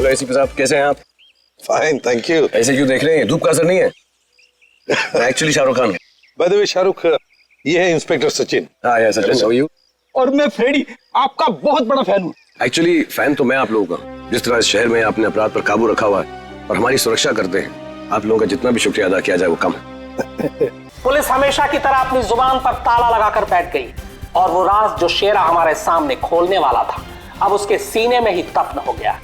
Hello ACP साहब, कैसे हैं आप? Fine, thank you. ऐसे क्यों देख रहे हैं? धूप का असर नहीं है? मैं actually Shahrukh Khan. By the way Shahrukh, ये है इंस्पेक्टर सचिन। हाँ यार सचिन, हाउ आर यू? और मैं फ्रेडी, आपका बहुत बड़ा फैन हूँ। एक्चुअली फैन तो मैं आप लोगों का। जिस तरह इस शहर में आपने अपराध पर काबू रखा हुआ है और हमारी सुरक्षा करते हैं, आप लोगों का जितना भी शुक्रिया अदा किया जाए वो कम है। पुलिस हमेशा की तरह अपनी जुबान पर ताला लगाकर बैठ गई और वो राज जो शेरा हमारे सामने खोलने वाला था, अब उसके सीने में ही दफन हो गया।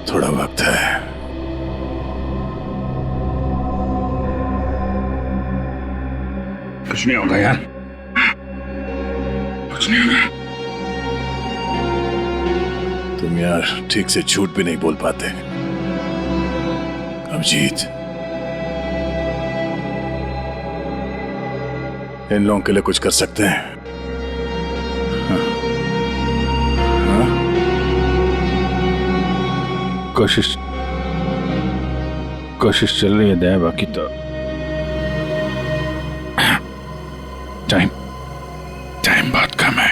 थोड़ा वक्त है। कुछ नहीं होगा यार, कुछ नहीं होगा। तुम यार ठीक से झूठ भी नहीं बोल पाते। अभिजीत, इन लोगों के लिए कुछ कर सकते हैं? कोशिश चल रही है दया, बाकी तो टाइम बहुत कम है।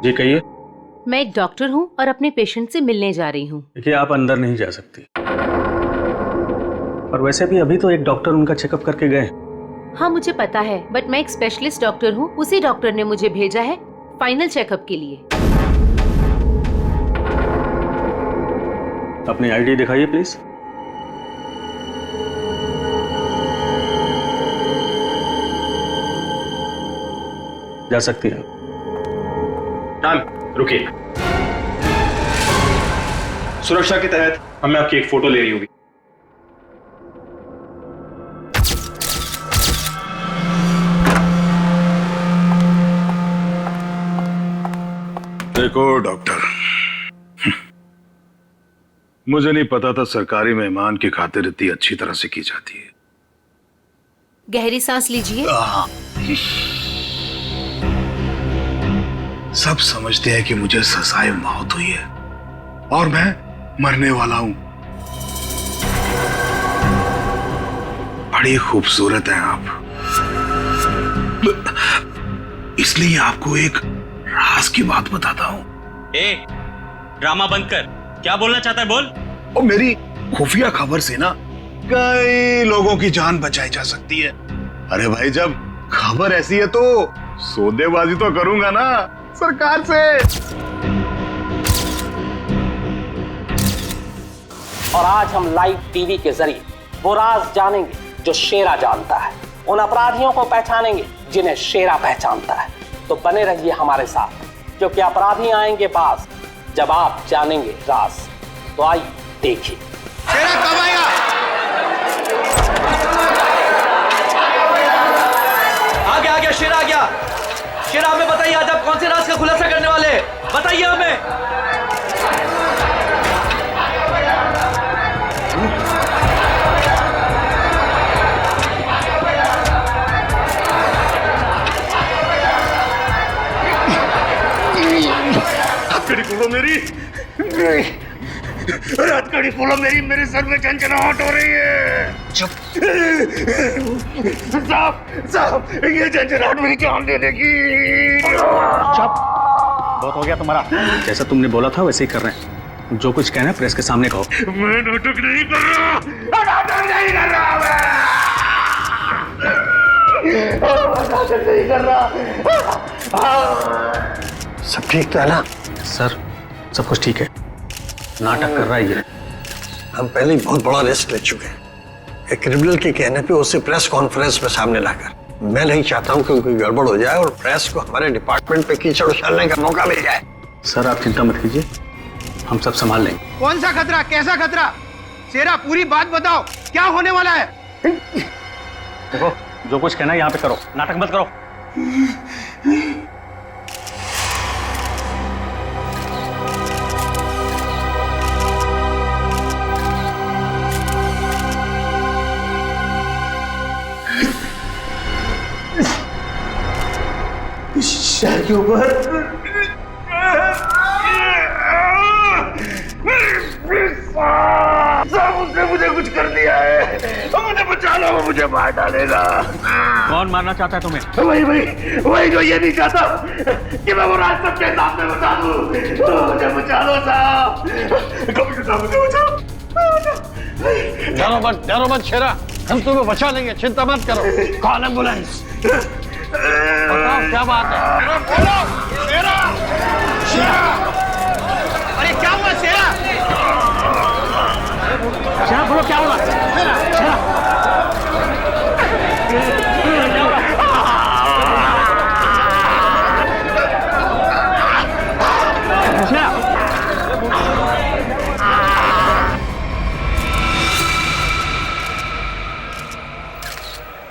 जी कहिए। मैं एक डॉक्टर हूँ और अपने पेशेंट से मिलने जा रही हूँ। देखिए, आप अंदर नहीं जा सकती, और वैसे भी अभी तो एक डॉक्टर उनका चेकअप करके गए। हाँ मुझे पता है, बट मैं एक स्पेशलिस्ट डॉक्टर हूँ। उसी डॉक्टर ने मुझे भेजा है फाइनल चेकअप के लिए। अपनी आईडी दिखाइए प्लीज। जा सकती है। रुकिए, सुरक्षा के तहत हमें आपकी एक फोटो लेनी होगी। देखो डॉक्टर, मुझे नहीं पता था सरकारी मेहमान की खातिर इतनी अच्छी तरह से की जाती है। गहरी सांस लीजिए। सब समझते हैं कि मुझे सजाए मौत हुई है और मैं मरने वाला हूं। बड़ी खूबसूरत हैं आप, इसलिए आपको एक राज की बात बताता हूं। ड्रामा बंद कर, क्या बोलना चाहता है बोल। और मेरी खुफिया खबर से ना कई लोगों की जान बचाई जा सकती है। अरे भाई, जब खबर ऐसी है तो सौदेबाजी तो करूंगा ना सरकार से। और आज हम लाइव टीवी के जरिए वो राज जानेंगे जो शेरा जानता है, उन अपराधियों को पहचानेंगे जिन्हें शेरा पहचानता है। तो बने रहिए हमारे साथ, क्योंकि अपराधी आएंगे बाज जब आप जानेंगे राज। तो आइए देखिए। शेरा कब आएगा? आ गया शेरा आ गया। शेरा, हमें बताइए आज आप कौन से राज का खुलासा करने वाले हैं? बताइए हमें। हथकड़ी खोलो मेरी, हथकड़ी खोलो मेरी, मेरे सर में झंझनाहट हो रही है। चुप साहब, ये झंझनाहट मेरी जान दे देगी। चुप, बहुत हो गया तुम्हारा। जैसा तुमने बोला था वैसे ही कर रहे हैं। जो कुछ कहना है प्रेस के सामने कहो। मैं नाटक नहीं कर रहा, नाटक नहीं कर रहा, मैं नाटक नहीं कर रहा। सब ठीक तो है ना? सर, सब कुछ ठीक है। नाटक कर रहा है ये। हम पहले ही बहुत बड़ा रिस्क ले चुके हैं। एक क्रिमिनल के कहने पे उसे प्रेस कॉन्फ्रेंस में सामने लाकर, मैं नहीं चाहता हूं कि कोई गड़बड़ हो जाए और प्रेस को हमारे डिपार्टमेंट पे कीचड़ उछालने का मौका मिल जाए। सर, आप चिंता मत कीजिए, हम सब संभाल लेंगे। कौन सा खतरा, कैसा खतरा? शेरा, पूरी बात बताओ, क्या होने वाला है? देखो, जो कुछ कहना है यहाँ पे करो, नाटक मत करो। शहर के ऊपर उसने मुझे कुछ कर दिया है, मुझे बचा लो, वो मुझे मार डालेगा। कौन मारना चाहता है तुम्हें? वही जो ये नहीं चाहता कि मैं वो राज सबके सामने बता दूं। मुझे बचा लो साहब, मुझे बचाओ। डरो मत शेरा, हम तुम्हें बचा लेंगे, चिंता मत करो। Call ambulance. बताओ क्या बात है? बोलो शेरा, शेरा। अरे क्या हुआ शेरा? शेरा, बोलो क्या हुआ? शेरा, शेरा।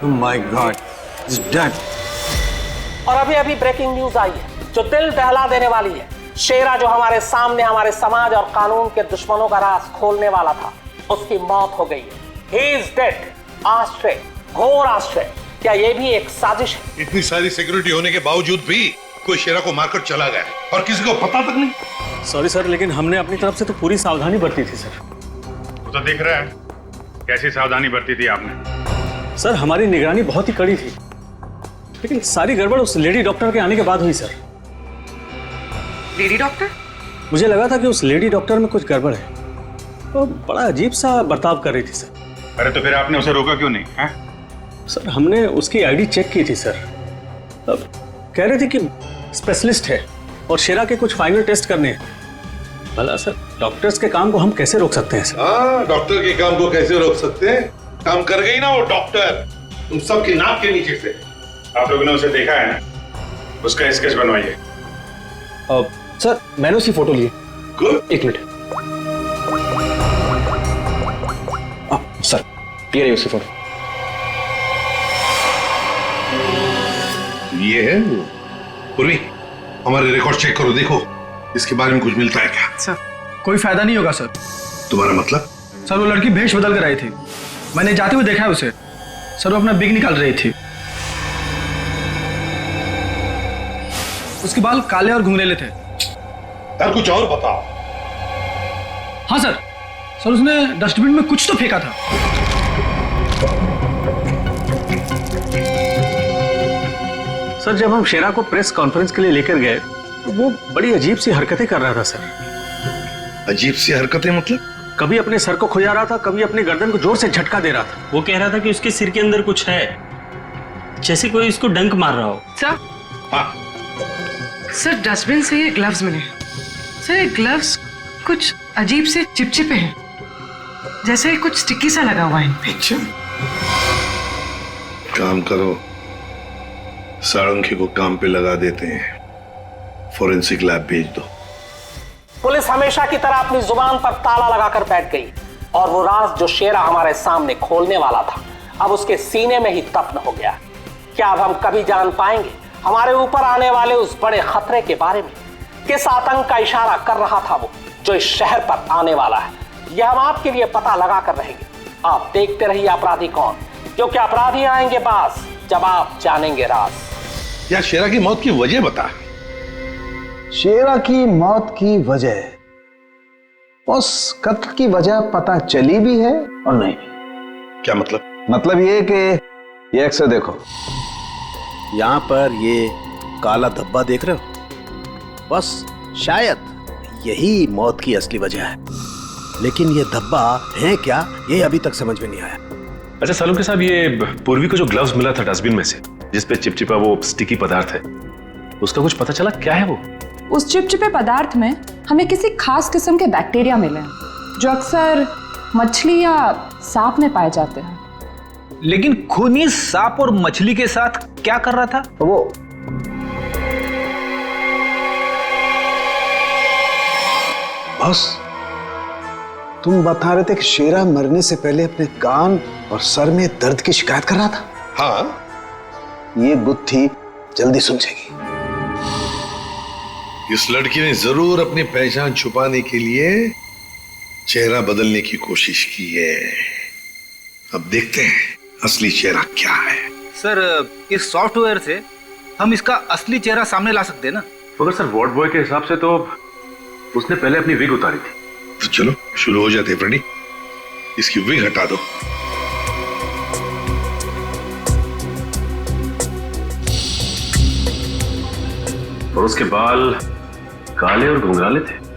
Oh my God, he's dead. और अभी अभी ब्रेकिंग न्यूज आई है जो दिल दहला देने वाली है। शेरा जो हमारे सामने हमारे समाज और कानून के दुश्मनों का राज खोलने वाला था, उसकी मौत हो गई है। He is dead. आश्चर्य, घोर आश्चर्य। क्या ये भी एक साजिश है? इतनी सारी सिक्योरिटी होने के बावजूद भी कोई शेरा को मारकर चला गया और किसी को पता तक नहीं। सॉरी सर, लेकिन हमने अपनी तरफ से तो पूरी सावधानी बरती थी सर। वो तो दिख रहा है कैसी सावधानी बरती थी आपने। सर, हमारी निगरानी बहुत ही कड़ी थी, लेकिन सारी गड़बड़ उस लेडी डॉक्टर के आने के बाद हुई सर। Lady doctor? मुझे लगा था कि उस लेडी डॉक्टर में कुछ गड़बड़ है, तो बड़ा अजीब सा बर्ताव कर रही थी सर। अरे तो फिर आपने उसे रोका क्यों नहीं है? सर, हमने उसकी आईडी चेक की थी सर। अब कह रहे थे कि स्पेशलिस्ट है और शेरा के कुछ फाइनल टेस्ट करने हैं। भला सर, डॉक्टर्स के काम को हम कैसे रोक सकते हैं सर? हाँ, डॉक्टर के काम को कैसे रोक सकते हैं? काम कर गई ना वो डॉक्टर, तुम सबकी नाक के नीचे से। आप लोगों ने उसे देखा है ना, उसका स्केच बनवाइए। सर, मैंने उसकी फोटो ली है। गुड। एक मिनट। सर, ये रही उसकी फोटो। ये है वो। पूर्वी, हमारे रिकॉर्ड चेक करो, देखो इसके बारे में कुछ मिलता है क्या? सर कोई फायदा नहीं होगा सर। तुम्हारा मतलब? सर वो लड़की भेष बदल कर आई थी, मैंने जाते हुए देखा है उसे। सर वो अपना बिग निकाल रही थी, उसके बाल काले और घुंघरेले थे। यार कुछ और बताओ। हाँ सर, सर उसने डस्टबिन में कुछ तो फेंका था। सर जब हम शेरा को प्रेस कॉन्फ्रेंस के लिए लेकर गए तो वो बड़ी अजीब सी हरकतें कर रहा था सर। अजीब सी हरकतें मतलब? कभी अपने सर को खुजा रहा था, कभी अपनी गर्दन को जोर से झटका दे रहा था। वो कह रहा था कि उसके सिर के अंदर कुछ है, जैसे कोई इसको डंक मार रहा हो। सर, हाँ सर डस्टबिन से ये ग्लव्स मिले। सर ये ग्लव्स कुछ अजीब से चिपचिपे हैं, जैसे कुछ स्टिकी सा लगा हुआ है इन पे। अच्छा, काम करो, सारंगी को काम पे लगा देते हैं, फोरेंसिक लैब भेज दो। पुलिस हमेशा की तरह अपनी जुबान पर ताला लगाकर बैठ गई और वो राज जो शेरा हमारे सामने खोलने वाला था अब उसके सीने में ही दफन हो गया। क्या अब हम कभी जान पाएंगे हमारे ऊपर आने वाले उस बड़े खतरे के बारे में? किस आतंक का इशारा कर रहा था वो जो इस शहर पर आने वाला है? यह हम आपके लिए पता लगा कर रहेंगे। आप देखते रहिए अपराधी कौन, क्योंकि अपराधी आएंगे बाज जब आप जानेंगे राज। यार शेरा की मौत की वजह बता। शेरा की मौत की वजह, उस कत्ल की वजह पता चली भी है और नहीं भी। क्या मतलब? मतलब ये कि ये अक्सर देखो, यहां पर ये काला धब्बा देख रहे हो, बस शायद यही मौत की असली वजह है, लेकिन ये धब्बा है क्या ये अभी तक समझ में नहीं आया। अच्छा सालुंके साहब, ये पूर्वी को जो ग्लव्स मिला था डस्टबिन में से, जिसपे चिपचिपा वो स्टिकी पदार्थ है, उसका कुछ पता चला क्या है वो? उस चिपचिपे पदार्थ में हमें किसी खास किस्म के बैक्टीरिया मिले हैं जो अक्सर मछली या सांप में पाए जाते हैं। लेकिन खूनी सांप और मछली के साथ क्या कर रहा था वो? बॉस, तुम बता रहे थे कि शेरा मरने से पहले अपने कान और सर में दर्द की शिकायत कर रहा था। हाँ, ये गुत्थी जल्दी सुलझेगी। इस लड़की ने जरूर अपनी पहचान छुपाने के लिए चेहरा बदलने की कोशिश की है। अब देखते हैं असली चेहरा क्या है। सर इस सॉफ्टवेयर से हम इसका असली चेहरा सामने ला सकते हैं ना? मगर सर वार्ड बॉय के हिसाब से तो उसने पहले अपनी विग उतारी थी। तो चलो शुरू हो जाते हैं फ्रेंडी, इसकी विग हटा दो। और उसके बाल काले और घुंघराले थे।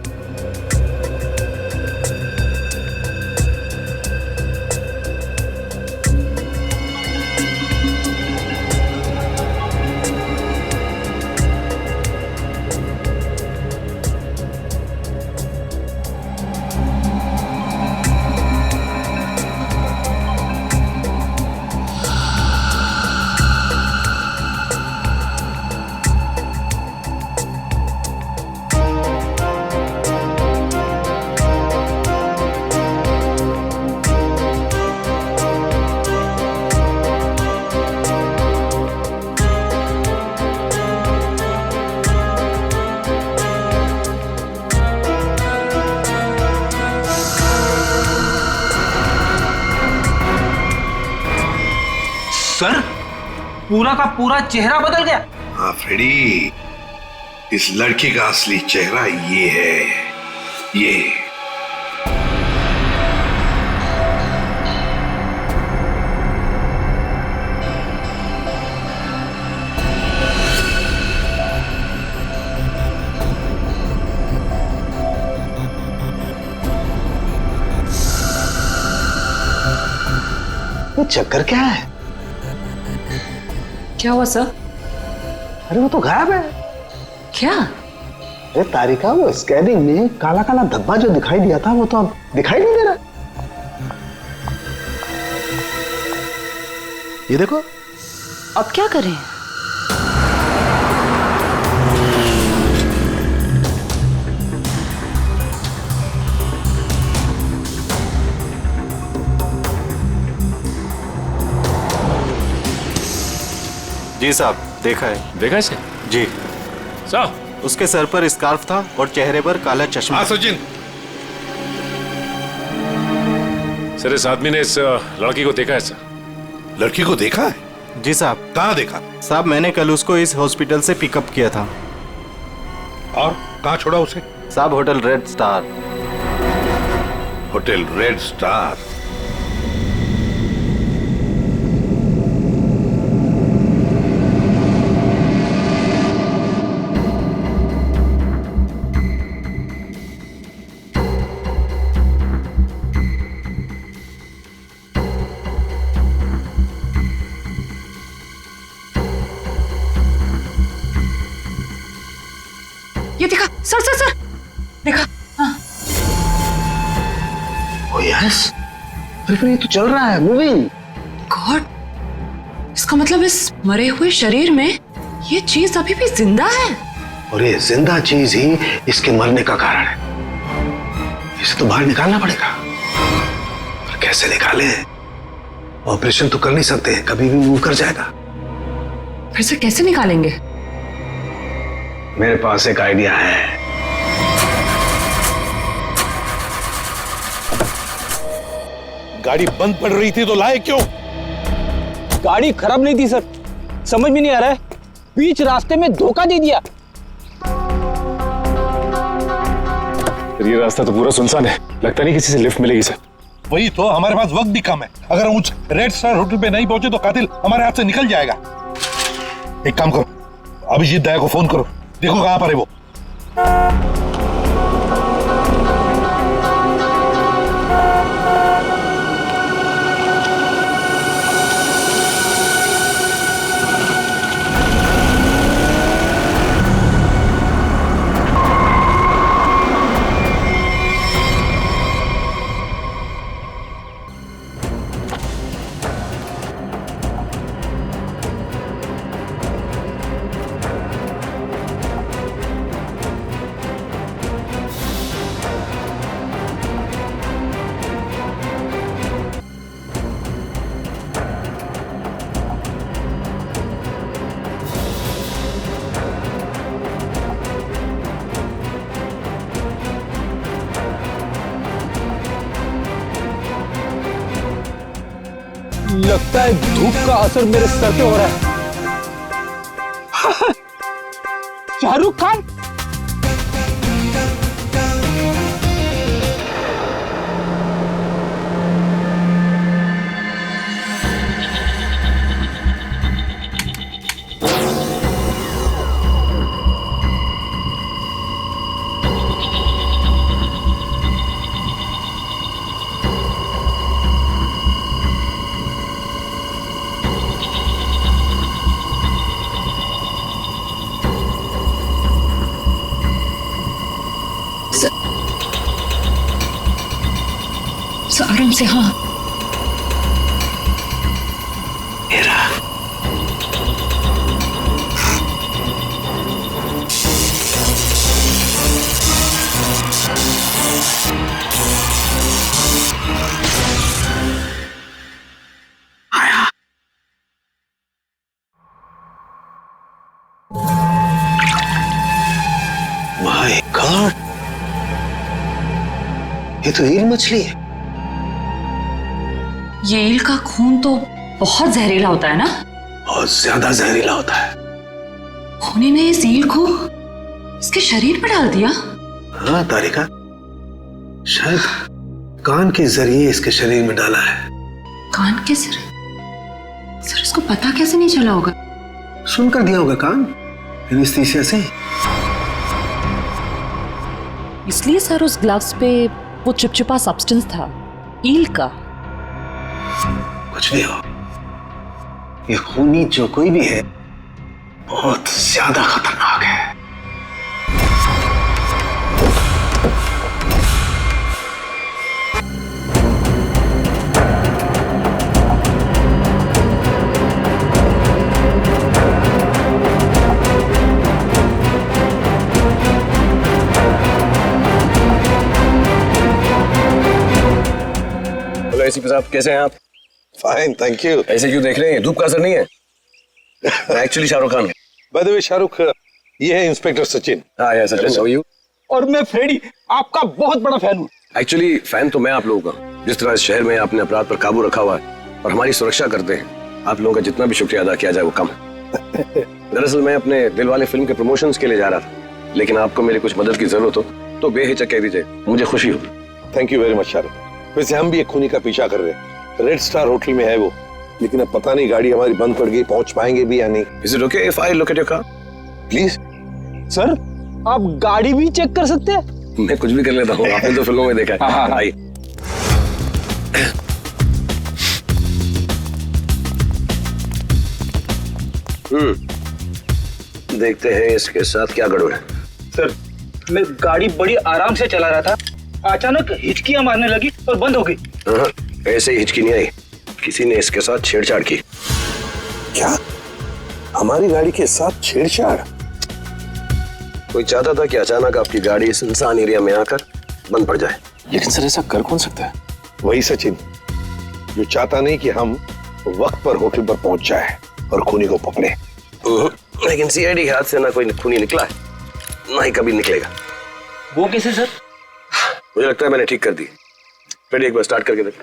सर पूरा का पूरा चेहरा बदल गया। हाँ फ्रेडी, इस लड़की का असली चेहरा ये है, ये। ये चक्कर क्या है? क्या हुआ सर? अरे वो तो गायब है। क्या? अरे तारिका, वो स्कैनिंग में काला काला धब्बा जो दिखाई दिया था वो तो अब दिखाई नहीं दे रहा। ये देखो। अब क्या करें? जी साहब, देखा है। देखा है इसे? जी साहब उसके सर पर स्कार्फ था और चेहरे पर काला चश्मा। हाँ सचिन। सर इस आदमी ने इस लड़की को देखा है सर। लड़की को देखा है? जी साहब। कहाँ देखा? साहब मैंने कल उसको इस हॉस्पिटल से पिकअप किया था। और कहाँ छोड़ा उसे? साहब hotel red star. Hotel red star. ये देखा सर सर सर, देखा? हाँ। ओ यस, फिर ये तो चल रहा है, मूविंग। गॉड, इसका मतलब इस मरे हुए शरीर में ये चीज अभी भी जिंदा है। और ये जिंदा चीज ही इसके मरने का कारण है। इसे तो बाहर निकालना पड़ेगा। पर कैसे निकाले? ऑपरेशन तो कर नहीं सकते, कभी भी मूव कर जाएगा। फिर से कैसे निकालेंगे? मेरे पास एक आइडिया है। गाड़ी बंद पड़ रही थी तो लाए क्यों? गाड़ी खराब नहीं थी सर, समझ में नहीं आ रहा है, बीच रास्ते में धोखा दे दिया। ये रास्ता तो पूरा सुनसान है, लगता नहीं किसी से लिफ्ट मिलेगी सर। वही तो, हमारे पास वक्त भी कम है। अगर हम उस रेड स्टार होटल पे नहीं पहुंचे तो कातिल हमारे हाथ से निकल जाएगा। एक काम करो, अभिजीत दया को फोन करो, देखो कहां पर है वो। लगता है धूप का असर मेरे सर पे हो रहा है। शाहरुख खान, आराम से। हाँ माय गॉड, ये तो ईल मछली है। ये ईल का खून तो बहुत जहरीला होता है ना? बहुत ज्यादा जहरीला होता है। खूनी ने इस ईल को इसके शरीर पर डाल दिया। हाँ तारिका, शायद कान के जरिए इसके शरीर में डाला है। कान के सर इसको पता कैसे नहीं चला होगा? सुनकर दिया होगा कान, एनेस्थीसिया से। इसलिए सर उस ग्लव्स पे वो चिपचिपा सब्सटेंस था, ईल का। कुछ भी हो, ये खूनी जो कोई भी है बहुत ज्यादा खतरनाक है। हेलो एसीपी साहब, कैसे हैं आप? Fine, thank you. ऐसे क्यों देख रहे हैं? धूप का असर नहीं है? मैं एक्चुअली शाहरुख खान हूं। बाय द वे शाहरुख, ये है इंस्पेक्टर सचिन। हाँ यार सचिन, हाउ आर यू? और मैं फ्रेडी, आपका बहुत बड़ा फैन हूँ। एक्चुअली फैन तो मैं आप लोगों का, जिस तरह इस शहर में आपने अपराध पर काबू रखा हुआ है और हमारी सुरक्षा करते हैं, आप लोगों का जितना भी शुक्रिया अदा किया जाए वो कम है। दरअसल मैं अपने दिलवाले फिल्म के प्रमोशंस के लिए जा रहा था, लेकिन आपको मेरी कुछ मदद की जरूरत हो तो बेहिचक कह दीजिए, मुझे खुशी होगी। Thank you very much Shahrukh. वैसे हम भी एक खूनी का पीछा कर रहे हैं, रेड स्टार होटल में है वो, लेकिन अब पता नहीं गाड़ी हमारी बंद पड़ गई, पहुंच पाएंगे भी या नहीं। Is it okay if I look at your car? Please. Sir आप गाड़ी भी चेक कर सकते हैं? मैं कुछ भी कर लेता हूँ, आपने तो फिल्मों में देखा है। हाँ। आइए। देखते हैं इसके साथ क्या गड़बड़ है। सर मैं गाड़ी बड़ी आराम से चला रहा था, अचानक हिचकियां मारने लगी और बंद हो गई। हाँ, ऐसे ही हिचकी नहीं आई, किसी ने इसके साथ छेड़छाड़ की। क्या? हमारी गाड़ी के साथ छेड़छाड़? कोई चाहता था कि अचानक आपकी गाड़ी इस सुनसान एरिया में आकर बंद पड़ जाए। लेकिन सर ऐसा कर कौन सकता है? वही सचिन, जो चाहता नहीं कि हम वक्त पर होटल पर पहुंच जाए और खूनी को पकड़े। लेकिन सीआईडी के हाथ से ना कोई खूनी निकला है, ना ही कभी निकलेगा। वो कैसे सर? मुझे लगता है मैंने ठीक कर दी। फिर एक बार स्टार्ट करके देख।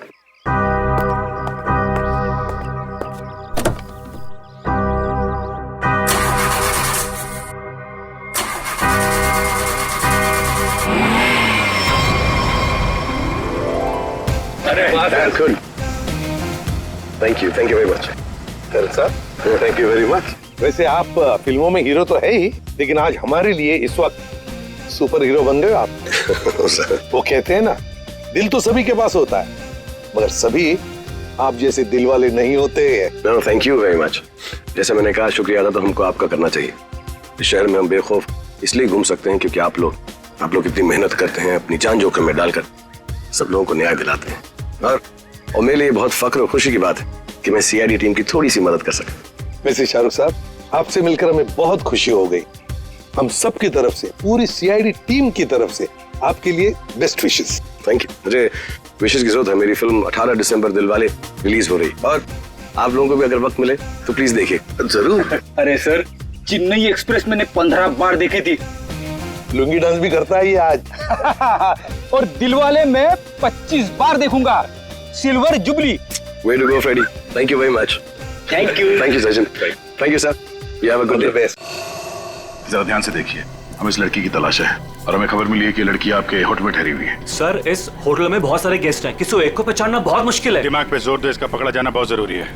Good. Thank you very much. Sir, thank you very much. वैसे आप फिल्मों में हीरो तो है ही, लेकिन आज हमारे लिए इस वक्त सुपर हीरो बन गए आप। वो कहते हैं ना, दिल तो सभी के पास होता है, मगर सभी आप जैसे दिल वाले नहीं होते। No, thank you very much. जैसे मैंने कहा, शुक्रिया अदा तो हमको आपका करना चाहिए। इस शहर में हम बेखौफ इसलिए घूम सकते हैं क्योंकि आप लोग इतनी मेहनत करते हैं, अपनी जान जोखिम में डालकर सब लोगों को न्याय दिलाते हैं। और मेरे लिए बहुत फख्र और खुशी की बात है कि मैं सीआईडी टीम की थोड़ी सी मदद कर सका। वैसे शाहरुख साहब, आपसे मिलकर हमें बहुत खुशी हो गई। हम सब की तरफ से, पूरी सीआईडी टीम की तरफ से आपके लिए बेस्ट विशेस। Thank you. मुझे विशेस की जरूरत है। मेरी फिल्म 18 दिसंबर दिलवाले रिलीज हो रही, और आप लोगों को भी अगर वक्त मिले तो प्लीज देखिए जरूर। अरे सर, चेन्नई एक्सप्रेस मैंने 15 बार देखी थी। लुंगी डांस भी करता है ये आज। और दिलवाले मैं 25 बार देखूंगा। Silver jubilee. Way to go, Freddy. Thank you very much. Thank you. Thank you, Sachin. Thank you, sir. You have a good day. जरा ध्यान से देखिए, हम इस लड़की की तलाश है और हमें खबर मिली है कि लड़की आपके होटल में ठहरी हुई है। सर इस होटल में बहुत सारे गेस्ट हैं, किसी एक को पहचानना बहुत मुश्किल है। दिमाग पे जोर दो, इसका पकड़ा जाना बहुत जरूरी है।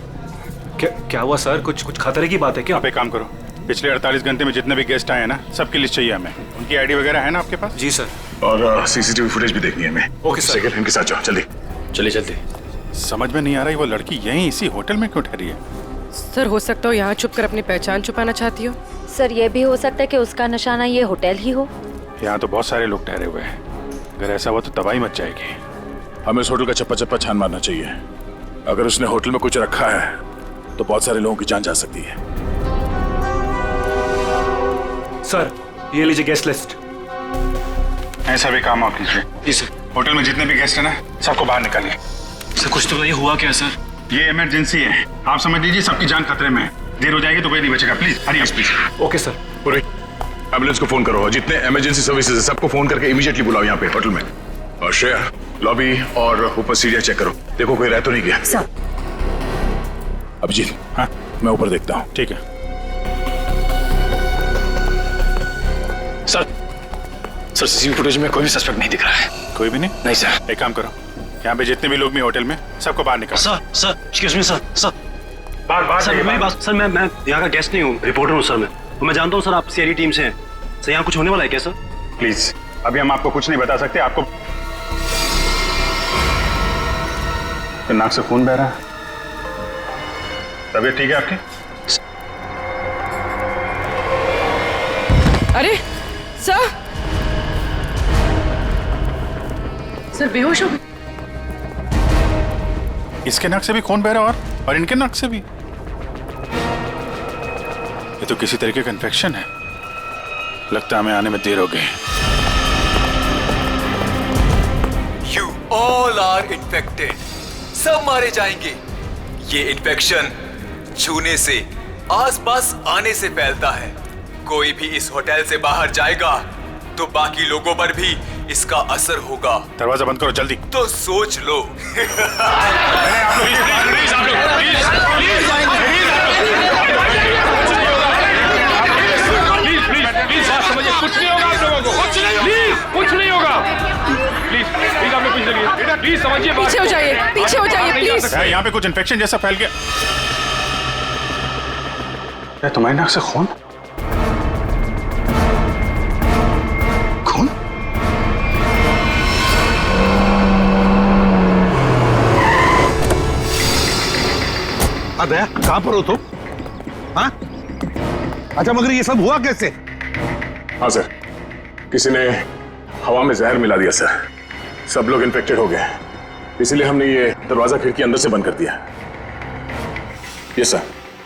क्या हुआ सर? कुछ खतरे की बात है क्या? आप एक काम करो, पिछले 48 घंटे में जितने भी गेस्ट आए हैं ना, सबकी लिस्ट चाहिए हमें। उनकी आईडी वगैरह है ना आपके पास? जी सर। और सीसीटीवी फुटेज भी देखनी है हमें। Okay sir. इनके साथ जाओ, जल्दी। चलिए। समझ में नहीं आ रही वो लड़की यहीं इसी होटल में क्यों ठहरी है? सर हो सकता हो यहाँ छुप कर अपनी पहचान छुपाना चाहती हो। सर ये भी हो सकता है कि उसका निशाना ये होटल ही हो। यहाँ तो बहुत सारे लोग ठहरे हुए हैं, अगर ऐसा हुआ तो तबाही मच जाएगी। हमें उस होटल का चप्पा छान मारना चाहिए। अगर उसने होटल में कुछ रखा है तो बहुत सारे लोगों की जान जा सकती है। सर ये लीजिए गेस्ट लिस्ट। ऐसा भी काम आप कीजिए। जी सर। होटल में जितने भी गेस्ट हैं ना, सबको बाहर निकालिए। सर कुछ तो नहीं हुआ क्या सर? ये इमरजेंसी है, आप समझ लीजिए सबकी जान खतरे में है। देर हो जाएगी तो कोई नहीं बचेगा। Please hurry up please. Okay sir. पूरे एम्बुलेंस को फोन करो और जितने इमरजेंसी सर्विसेज है सबको फोन करके इमीडिएटली बुलाओ यहाँ पे होटल में। और श्रेया, लॉबी और ऊपर सीढ़ियाँ चेक करो, देखो कोई रह तो नहीं गया। सर। अभिजीत, हाँ मैं ऊपर देखता हूँ। ठीक है सर। सर सीसीटीवी फुटेज में कोई भी सस्पेक्ट नहीं दिख रहा है। कोई भी नहीं? नहीं सर। एक काम करो, यहाँ पे जितने भी लोग भी होटल में, सबको बाहर निकालो। Sir excuse me sir. बाहर सर मेरी बात। सर मैं यहाँ का गेस्ट नहीं हूँ, रिपोर्टर हूँ सर। मैं जानता हूँ सर आप सीआईडी टीम से हैं। सर यहाँ कुछ होने वाला है क्या सर? प्लीज अभी हम आपको कुछ नहीं बता सकते। आपको नाक से खून बह रहा है, तबीयत ठीक है आपकी? अरे सर बेहोश हो गए। इसके नाक से भी खून बह रहा है और इनके नाक से भी। ये तो किसी तरीके का इन्फेक्शन है, लगता है हमें आने में देर हो गई। You all are infected. सब मारे जाएंगे। ये इन्फेक्शन छूने से, आसपास आने से फैलता है। कोई भी इस होटल से बाहर जाएगा तो बाकी लोगों पर भी इसका असर होगा। दरवाजा बंद करो जल्दी। तो सोच लो। कुछ नहीं होगा आप लोगों को, कुछ नहीं होगा। प्लीज आप लोग कुछ नहीं, प्लीज समझिए। पीछे हो जाइए, पीछे हो जाइए प्लीज। यहाँ पे कुछ इन्फेक्शन जैसा फैल गया। तुम्हारी नाक से खून? खून? दया, कहां पर हो तुम? हाँ? अच्छा, मगर ये सब हुआ कैसे? हाँ सर, किसी ने हवा में जहर मिला दिया सर। सब लोग इन्फेक्टेड हो गए, इसीलिए हमने ये दरवाजा खिड़की अंदर से बंद कर दिया। ये सर,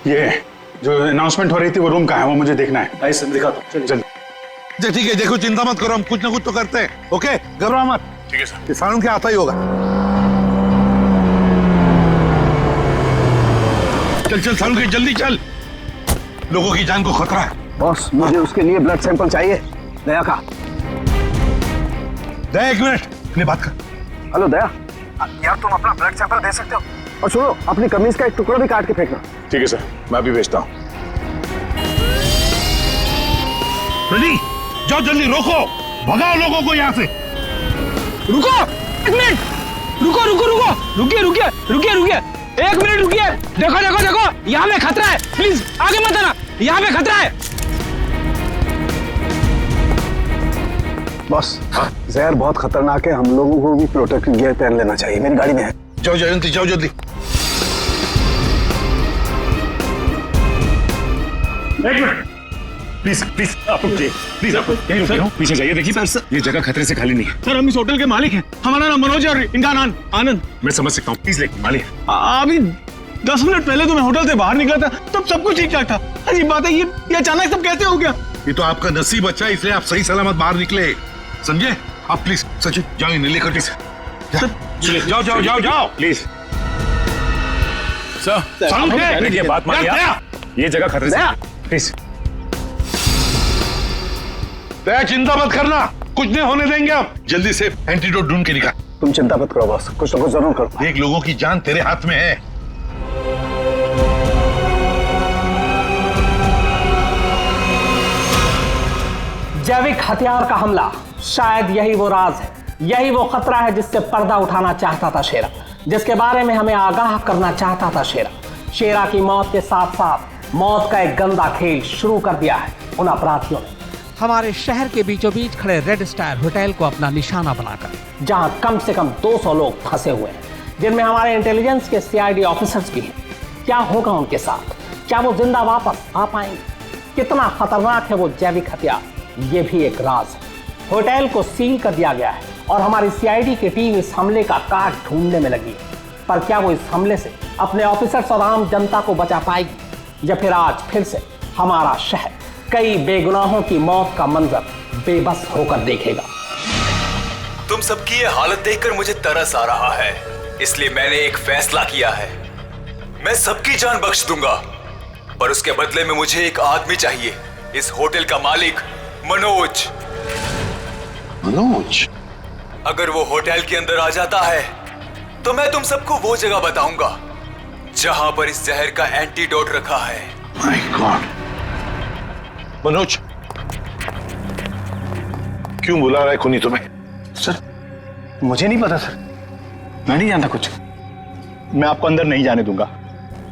ये जो अनाउंसमेंट हो रही थी वो रूम कहाँ है, वो मुझे देखना है। आइए सर, दिखाता हूँ। चलिए। अच्छा ठीक है, देखो चिंता मत करो, हम कुछ ना कुछ तो करते हैं। ओके, घबराओ मत। ठीक है सर। किसानों के आता ही होगा। चल चल सालू के, जल्दी चल, लोगों की जान को खतरा है। बॉस, मुझे उसके लिए ब्लड सैंपल चाहिए, दया का। दया, एक मिनट, अपनी बात कर। हेलो दया, यार तुम अपना ब्लड सैंपल दे सकते हो? और सुनो, अपनी कमीज का एक टुकड़ा भी काट के फेंकना। ठीक है सर, मैं अभी भेजता हूँ। रेडी, जाओ जल्दी, रोको, भगाओ लोगों को यहाँ से। रुको, एक मिनट, रुको रुको रुको, रुकिए रुकिए रुकिए रुकिए, एक मिनट रुकिए। देखो देखो देखो, यहाँ पे खतरा है, प्लीज आगे मत आना, यहाँ पे खतरा है। बॉस, जहर बहुत खतरनाक है, हम लोगों को भी प्रोटेक्टिव गियर पहन लेना चाहिए। मेरी गाड़ी में है। जाओ जयंती, जाओ जल्दी। एक मिनट, प्लीज प्लीज आप प्लीज आप यहीं रुकिए, पीछे जाइए। देखिए सर, ये जगह खतरे से खाली नहीं है। सर, हम इस होटल के मालिक हैं। हमारा नाम मनोज है और इनका नाम आनंद। मैं समझ सकता हूँ, प्लीज लेकिन मालिक। अभी 10 मिनट पहले तो मैं होटल से बाहर निकला था, तब सब कुछ ठीक ठाक था। अजीब बात है, ये अचानक सब कैसे हो गया? ये तो आपका नसीब अच्छा है, इसलिए आप सही सलामत बाहर निकले, समझे? आप प्लीज सचिन जाओ, इन्हें लेकर के जाओ जाओ जाओ जाओ प्लीज। सर, ये बात मानिए, ये जगह खतरे से, प्लीज। दया, चिंता मत करना, कुछ नहीं होने देंगे। आप जल्दी से एंटीडोट ढूंढ के निकाल। तुम चिंता मत करो बॉस, कुछ ना कुछ जरूर करो। देख, लोगों की जान तेरे हाथ में है। जैविक हथियार का हमला, शायद यही वो राज है, यही वो खतरा है जिससे पर्दा उठाना चाहता था शेरा, जिसके बारे में हमें आगाह करना चाहता था शेरा। शेरा की मौत के साथ साथ मौत का एक गंदा खेल शुरू कर दिया है उन अपराधियों ने। हमारे शहर के बीचों बीच खड़े रेड स्टार होटल को अपना निशाना बनाकर, जहां कम से कम 200 लोग फंसे हुए हैं, जिनमें हमारे इंटेलिजेंस के CID ऑफिसर्स भी हैं। क्या होगा उनके साथ? क्या वो जिंदा वापस आ पाएंगे? कितना खतरनाक है वो जैविक हथियार, ये भी एक राज है। होटल को सील कर दिया गया है और हमारी CID की टीम इस हमले का काट ढूंढने में लगी है। पर क्या वो इस हमले से अपने ऑफिसर्स और आम जनता को बचा पाएगी, या फिर आज फिर से हमारा शहर कई बेगुनाहों की मौत का मंजर बेबस होकर देखेगा? तुम सबकी ये हालत देखकर मुझे तरस आ रहा है, इसलिए मैंने एक फैसला किया है। मैं सबकी जान बख्श दूंगा, पर उसके बदले में मुझे एक आदमी चाहिए, इस होटल का मालिक मनोज। मनोज? अगर वो होटल के अंदर आ जाता है तो मैं तुम सबको वो जगह बताऊंगा जहां पर इस जहर का एंटीडोट रखा है। My God. मनोज, क्यों बुला रहा है खूनी तुम्हें? सर, मुझे नहीं पता सर, मैं नहीं जानता कुछ। मैं आपको अंदर नहीं जाने दूंगा,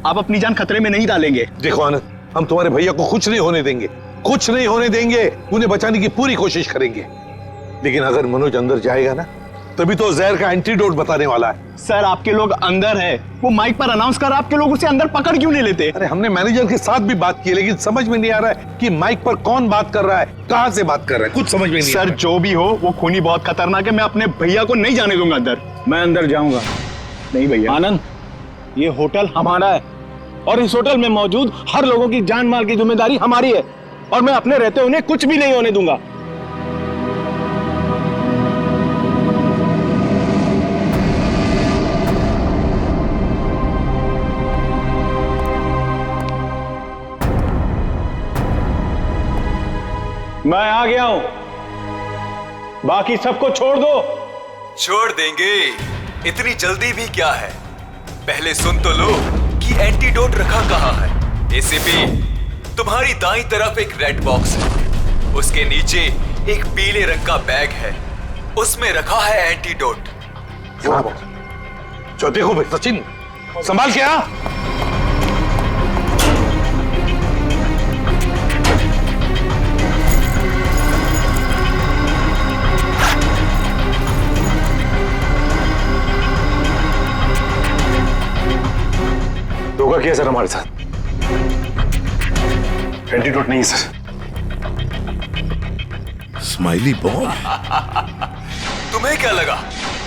आप अपनी जान खतरे में नहीं डालेंगे। देखो आनंद, हम तुम्हारे भैया को कुछ नहीं होने देंगे, कुछ नहीं होने देंगे। उन्हें बचाने की पूरी कोशिश करेंगे, लेकिन अगर मनोज अंदर जाएगा ना, तभी तो जहर का एंटीडोट बताने वाला है। सर, आपके लोग अंदर है, वो माइक पर अनाउंस कर, आपके लोग उसे अंदर पकड़ क्यों नहीं लेते? अरे हमने मैनेजर के साथ भी बात की, लेकिन समझ में नहीं आ रहा है कि माइक पर कौन बात कर रहा है, कहां से बात कर रहा है, कुछ समझ में नहीं सर, जो भी हो, वो खूनी बहुत खतरनाक है। मैं अपने भैया को नहीं जाने दूंगा अंदर। मैं अंदर जाऊंगा नहीं भैया। आनंद, ये होटल हमारा है और इस होटल में मौजूद हर लोगों की जान माल की जिम्मेदारी हमारी है, और मैं अपने रहते उन्हें कुछ भी नहीं होने दूंगा। मैं आ गया हूं, बाकी सबको छोड़ दो। छोड़ देंगे, इतनी जल्दी भी क्या है? पहले सुन तो लो कि एंटीडोट रखा कहाँ है। एसीपी, तुम्हारी दाईं तरफ एक रेड बॉक्स है, उसके नीचे एक पीले रंग का बैग है, उसमें रखा है एंटीडोट। जो देखो भाई सचिन, संभाल के आ। धोखा किया सर हमारे साथ। एंटीडोट नहीं है सर। Smiley bomb. तुम्हें क्या लगा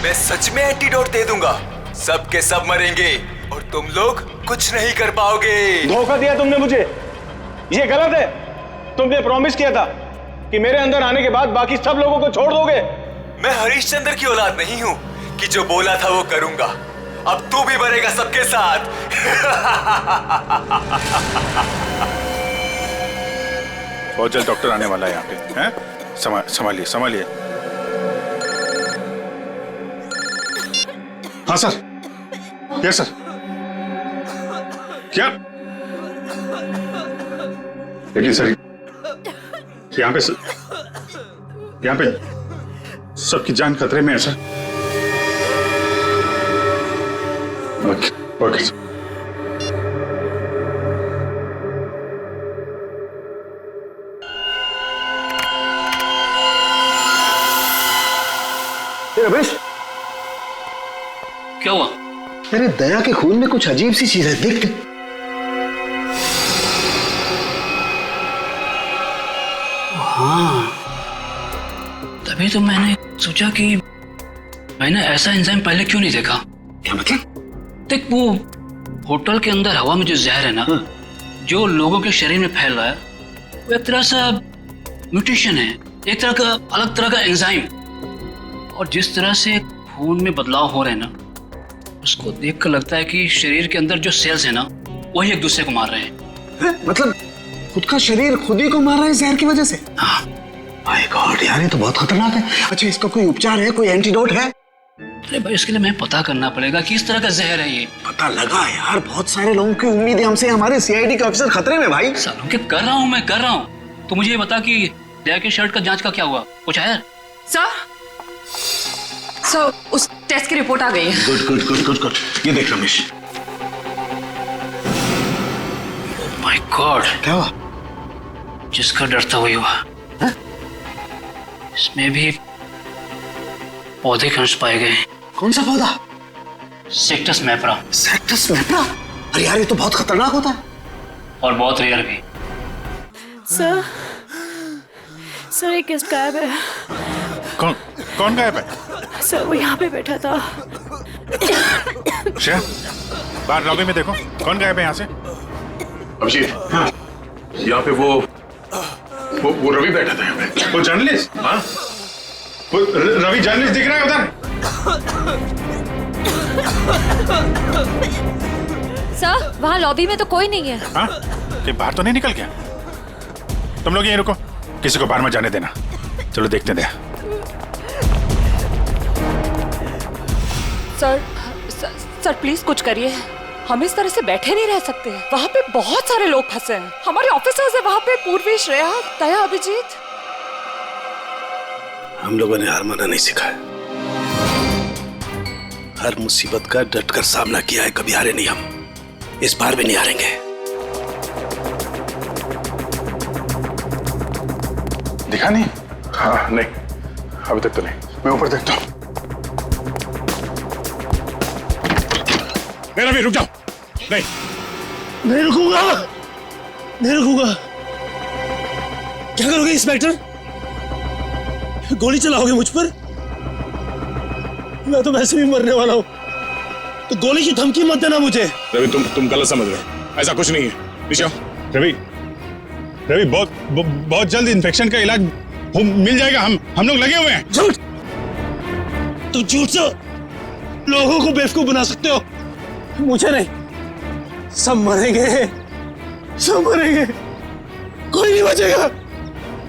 मैं सच में एंटीडोट दे दूंगा? सब के सब मरेंगे और तुम लोग कुछ नहीं कर पाओगे। धोखा दिया तुमने मुझे, ये गलत है। तुमने प्रॉमिस किया था कि मेरे अंदर आने के बाद बाकी सब लोगों को छोड़ दोगे। मैं हरिश्चंद्र की औलाद नहीं हूं कि जो बोला था वो करूंगा। अब तू भी मरेगा सबके साथ। बहुत जल्द डॉक्टर आने वाला है यहाँ पे, हैं? संभालिए संभालिए। हाँ सर। Yes sir. क्या? लेकिन सर यहाँ पे सबकी जान खतरे में है सर। Okay sir. रमेश, क्या हुआ? अरे दया के खून में कुछ अजीब सी चीज है, देख। हाँ, तभी तो मैंने सोचा कि मैंने ऐसा एंजाइम पहले क्यों नहीं देखा। क्या मतलब? देख, वो होटल के अंदर हवा में जो जहर है ना, जो लोगों के शरीर में फैल रहा है, वो एक तरह से म्यूटेशन है, एक तरह का अलग तरह का एंजाइम। और जिस तरह से खून में बदलाव हो रहे हैं ना, उसको देखकर लगता है कि शरीर के अंदर जो सेल्स है ना, वही एक दूसरे को मार रहे हैं। मतलब खुद का शरीर खुद ही को मार रहा है जहर की वजह से? हाँ। माय गॉड यार, ये तो बहुत खतरनाक है। अच्छा, इसका कोई उपचार है, कोई एंटीडोट है? अरे भाई, इसके लिए मैं पता करना पड़ेगा कि इस तरह का जहर है ये। पता लगा यार, बहुत सारे लोगों की उम्मीद है हमसे। हमारे सीआईडी के ऑफिसर खतरे में भाई। सालों के कर रहा हूँ मैं। तो मुझे ये बता कि दया के शर्ट का जांच का क्या हुआ, कुछ है? सर, उस टेस्ट की रिपोर्ट आ गई है। Good good good good good. ये देख रमेश। माय गॉड, क्या हुआ? जिसका डर था वही हुआ। इसमें भी पौधे के अंश पाए गए। कौन सा पौधा? सेक्टस मैप्रा। सेक्टस मैप्रा? अरे यार, ये तो बहुत खतरनाक होता है और बहुत रेयर भी। सर एक गेस्ट गायब है। कौन गायब है? सर वो यहाँ पे बैठा था। श्रेया, बाहर लॉबी में देखो, कौन गायब है यहाँ से? अभिजीत, हाँ, यहाँ पे वो रवि बैठा था यहाँ पे। वो जर्नलिस्ट? हाँ, वो रवि जर्नलिस्ट दिख रहा है उधर। सर, वहाँ लॉबी में तो कोई नहीं है। हाँ? कि बाहर तो नहीं निकल गया? तुम लोग यहीं रुको, किसी को बाहर मत जाने देना। चलो देखते हैं। सर प्लीज कुछ करिए। हम इस तरह से बैठे नहीं रह सकते। वहाँ पे बहुत सारे लोग फंसे हैं। हमारे ऑफिसर्स है वहाँ पे, पूर्वी, श्रेया, दया, अभिजीत। हम लोगों ने हार माना नहीं सिखाया। हर मुसीबत का डटकर सामना किया है, कभी हारे नहीं हम। इस बार भी नहीं हारेंगे। दिखा नहीं? हाँ नहीं, अभी तक तो नहीं। मैं ऊपर देखता हूँ। नहीं रवि, रुक जाओ। नहीं रुकूंगा, नहीं रुकूंगा। क्या करोगे इंस्पेक्टर? गोली चलाओगे मुझ पर? मैं तो वैसे भी मरने वाला हूँ, तो गोली की धमकी मत देना मुझे। रवि, तुम गलत समझ रहे हो, ऐसा कुछ नहीं है। नीचे आओ। रवि, बहुत जल्द इन्फेक्शन का इलाज मिल जाएगा। हम लोग लगे हुए हैं। झूठ! तुम झूठ से लोगों को बेवकूफ बना सकते हो, मुझे नहीं। सब मरेंगे, सब मरेंगे, कोई नहीं बचेगा,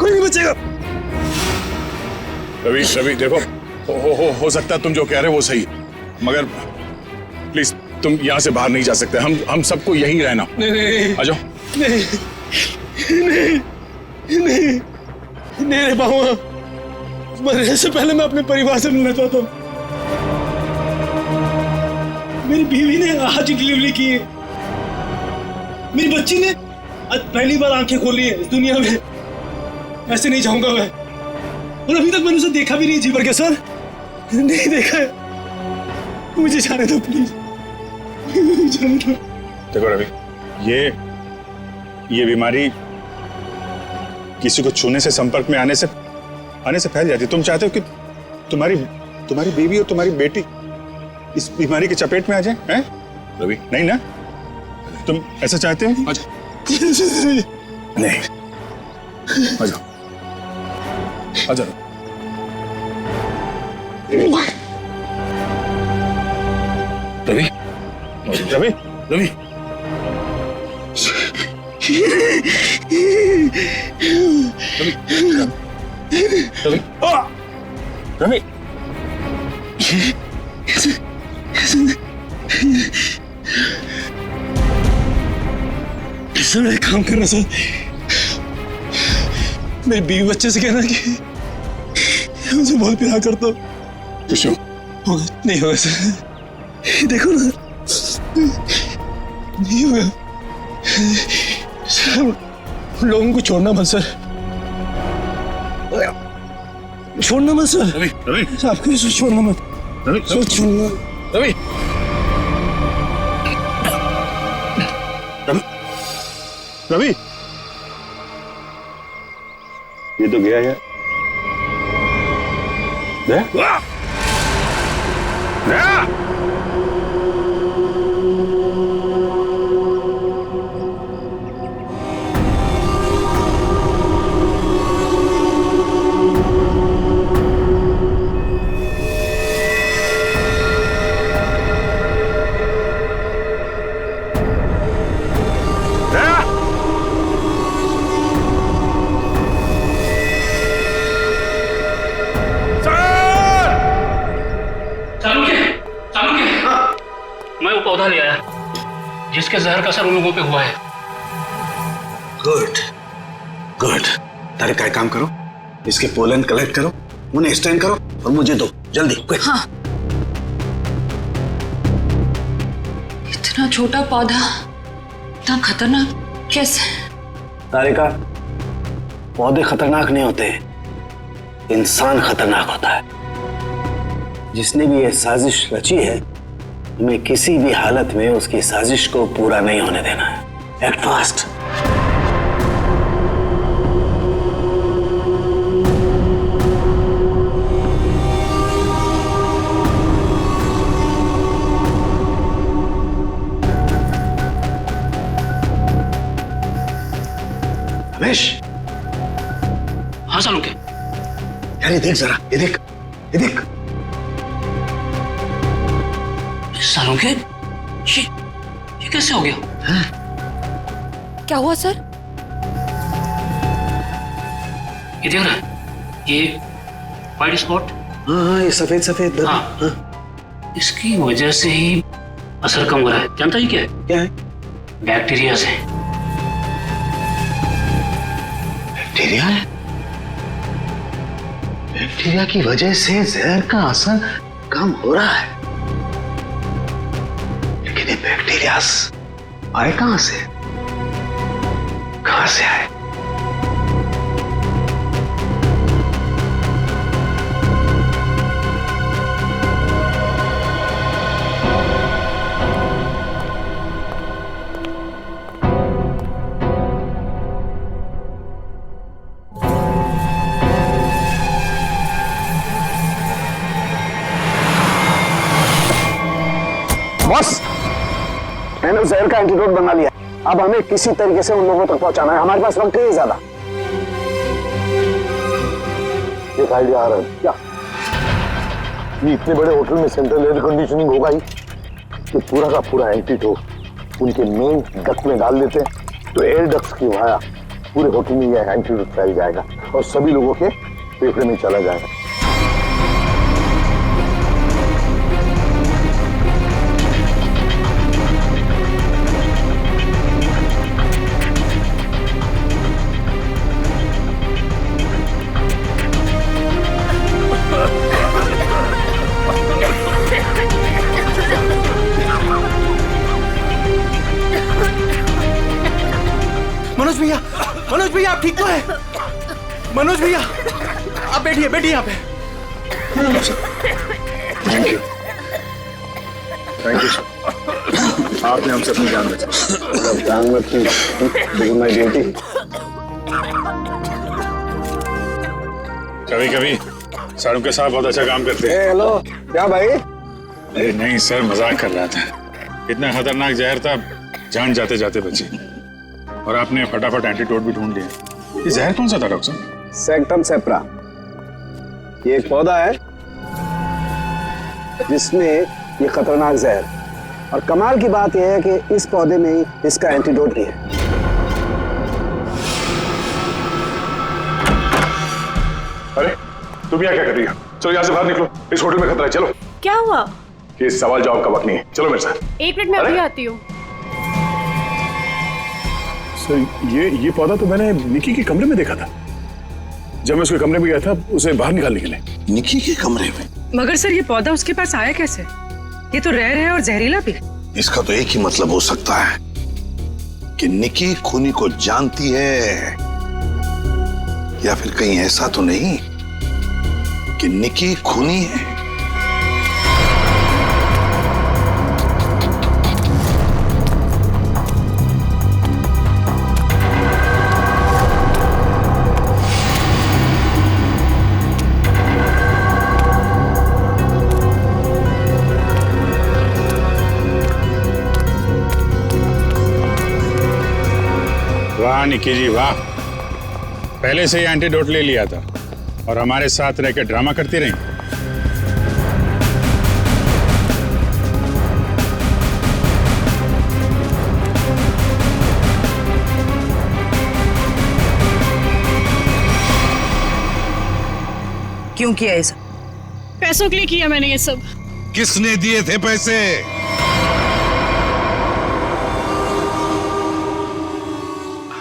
कोई नहीं बचेगा। रवि रवि देखो, हो सकता है तुम जो कह रहे हो वो सही, मगर प्लीज तुम यहाँ से बाहर नहीं जा सकते। हम सबको यहीं रहना। नहीं आ जाओ। नहीं नहीं नहीं नहीं रह पाऊंगा। मरने से पहले मैं अपने परिवार से मिलना चाहता हूँ। मेरी बीवी ने आज डिलीवरी की है, मेरी बच्ची ने आज पहली बार आंखें खोली है इस दुनिया में। ऐसे नहीं जाऊंगा मैं, और अभी तक मैंने उसे देखा भी नहीं जी भर के। सर नहीं देखा है, मुझे जाने दो प्लीज। देखो रवि, ये बीमारी किसी को छूने से, संपर्क में आने से फैल जाती है। तुम चाहते हो कि तुम्हारी बीवी और तुम्हारी बेटी इस बीमारी की चपेट में आ जाए? हैं रवि? नहीं ना, तुम ऐसा चाहते हो? आ जाओ। नहीं, आ जाओ, आ जाओ। रवि रवि रवि रवि रवि सर एक काम करना सर, मेरी बीवी बच्चे से कहना कि मुझे बहुत प्यार करता हूँ। होगा नहीं होगा सर, देखो ना नहीं होगा सर। लोगों को छोड़ना मत सर, छोड़ना मत सर। रवि रवि आपको छोड़ना मत। रवि छोड़ना रवि रवि, ये तो गया यार। गया? मैं वो पौधा ले आया जिसके जहर का असर उन लोगों पे हुआ है। Good good. तारे का काम करो, इसके पोलन कलेक्ट करो, उन्हें स्टैंड करो और मुझे दो जल्दी। हाँ। इतना छोटा पौधा इतना खतरनाक कैसे? तारिका, पौधे खतरनाक नहीं होते, इंसान खतरनाक होता है। जिसने भी ये साजिश रची है, हमें किसी भी हालत में उसकी साजिश को पूरा नहीं होने देना है। Act fast. रमेश। हाँ सालुंके। यार ये देख जरा, ये देख, ये देख। सालुंके, ये कैसे हो गया? क्या हुआ सर? ये देख रहा है, ये वाइट स्पॉट। हाँ ये सफेद सफेद। हाँ। इसकी वजह से ही असर कम हो रहा है। जानता ही क्या है? क्या है? बैक्टीरिया से। बैक्टीरिया है? बैक्टीरिया की वजह से जहर का असर कम हो रहा है, लेकिन ये बैक्टीरिया आए कहां से? कहां से आए? बस मैंने उस जहर का एंटीडोट बना लिया। अब हमें किसी तरीके से उन लोगों तक पहुंचाना है। हमारे पास वक्त नहीं ज्यादा। एक आइडिया आ रहा है। क्या? ये इतने बड़े होटल में सेंट्रल एयर कंडीशनिंग होगा ही कि पूरा का पूरा एंटीडोट उनके मेन डक्ट में डाल देते हैं, तो एयर डक्ट की वाया पूरे होटल में यह एंटीडोट फैल जाएगा और सभी लोगों के फेफड़े में चला जाएगा। मनोज भैया आप ठीक तो है? मनोज भैया आप बैठिए बैठिए यहाँ पे। थैंक यू आपने हमसे अपनी जान बचाई। जान मत की लेकिन माय ड्यूटी। कभी कभी साड़ू के साथ बहुत अच्छा काम करते हैं। हेलो क्या भाई? अरे नहीं सर मजाक कर रहा था। इतना खतरनाक जहर था जान जाते जाते बची और आपने फटाफट एंटीडोट भी ढूंढ लिया। ये जहर कौन सा था डॉक्टर साहब? सेक्टम सेप्रा। ये एक पौधा है जिसमें ये खतरनाक जहर, और कमाल की बात यह है कि इस पौधे में ही इसका एंटीडोट भी है। अरे तुम यहाँ क्या कर रही हो? चलो यहाँ से बाहर निकलो, इस होटल में खतरा है। चलो। क्या हुआ? ये सवाल जवाब का वक्त नहीं है, चलो मेरे साथ। 1 मिनट में अभी आती हूँ। सर ये पौधा तो मैंने निकी के कमरे में देखा था। जब मैं उसके कमरे में गया था उसे बाहर निकालने के लिए। निकी के कमरे में? मगर सर ये पौधा उसके पास आया कैसे? ये तो रेयर है और जहरीला भी। इसका तो एक ही मतलब हो सकता है कि निकी खूनी को जानती है, या फिर कहीं ऐसा तो नहीं कि निकी खूनी है। वाह निकी जी वाह, पहले से ही एंटीडोट ले लिया था और हमारे साथ रह के ड्रामा करती रही। क्यों किया ये सब? पैसों के लिए किया मैंने ये सब। किसने दिए थे पैसे?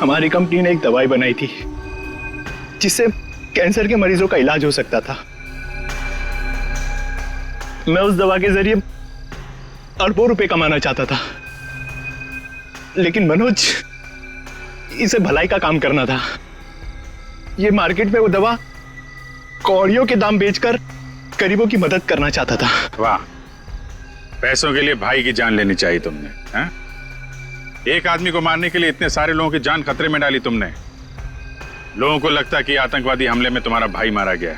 हमारी कंपनी ने एक दवाई बनाई थी जिससे कैंसर के मरीजों का इलाज हो सकता था। मैं उस दवा के जरिए अरबों रुपए कमाना चाहता था, लेकिन मनोज इसे भलाई का काम करना था। ये मार्केट में वो दवा कौड़ियों के दाम बेचकर गरीबों की मदद करना चाहता था। वाह, पैसों के लिए भाई की जान लेनी चाहिए तुमने, हैं? एक आदमी को मारने के लिए इतने सारे लोगों की जान खतरे में डाली तुमने। लोगों को लगता कि आतंकवादी हमले में तुम्हारा भाई मारा गया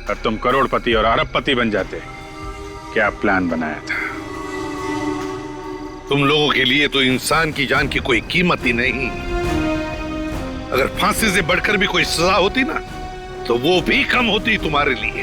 और तुम करोड़पति और अरबपति बन जाते। क्या प्लान बनाया था? तुम लोगों के लिए तो इंसान की जान की कोई कीमत ही नहीं। अगर फांसी से बढ़कर भी कोई सजा होती ना तो वो भी कम होती तुम्हारे लिए।